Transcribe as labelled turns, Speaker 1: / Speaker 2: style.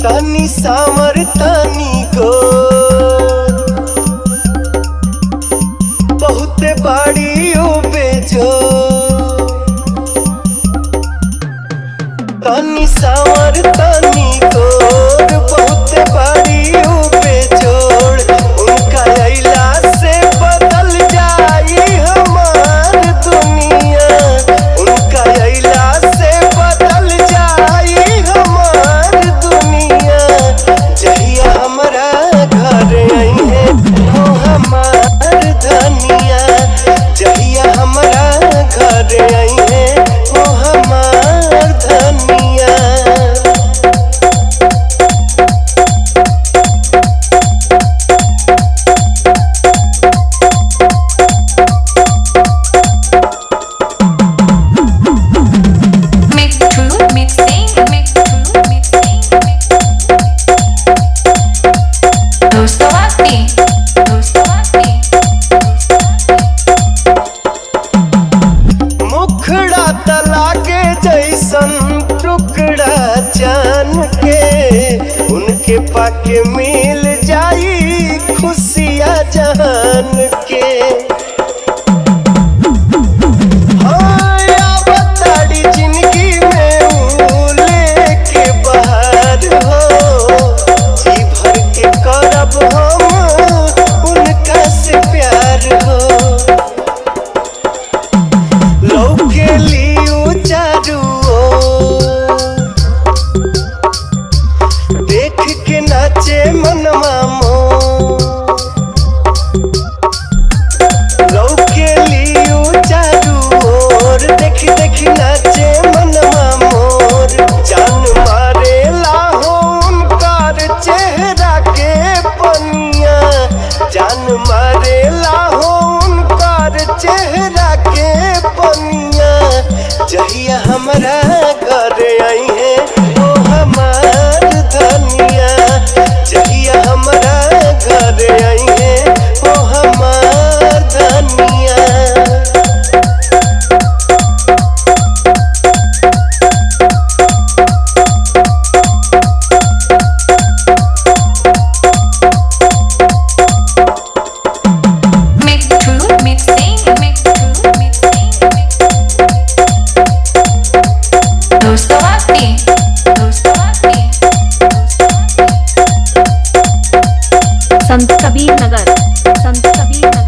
Speaker 1: तनी सावर तनी को बहुत बाड़ी ओ बेजो, तनी सावर तनी को बहुत बाड़ी ओ बेजोड़। उनका अइला से बदल जाई हमार दुनिया, उनका अइला से बदल जाई हमार दुनिया। जहिया हमरा घर आई है वो हमार धनिया, जहिया हमरा घर आई है वो हमार धनिया। मुखड़ा तला के जैसन टुकड़ा जान के, उनके पाके मिल जाई खुशियाँ जहान के। जिंदगी में ऊ लेके बाहर हो, जी भर के करब हम उनका से प्यार हो। लौके लियो चारू ओर, देख के नाचे मनवा मोर। लौके लियो चारू ओर, देख देख नाचे मनवा मोर। जान मारे लाहो उनकार चेहरा के पनिया, जान मारे लाहो उनकार चेहरा के पनिया। जहिया हमरा घर आई है वो हमार धनिया, जहिया हमरा घर आई है वो हमार धनिया।
Speaker 2: संत कबीर नगर, संत कबीर नगर।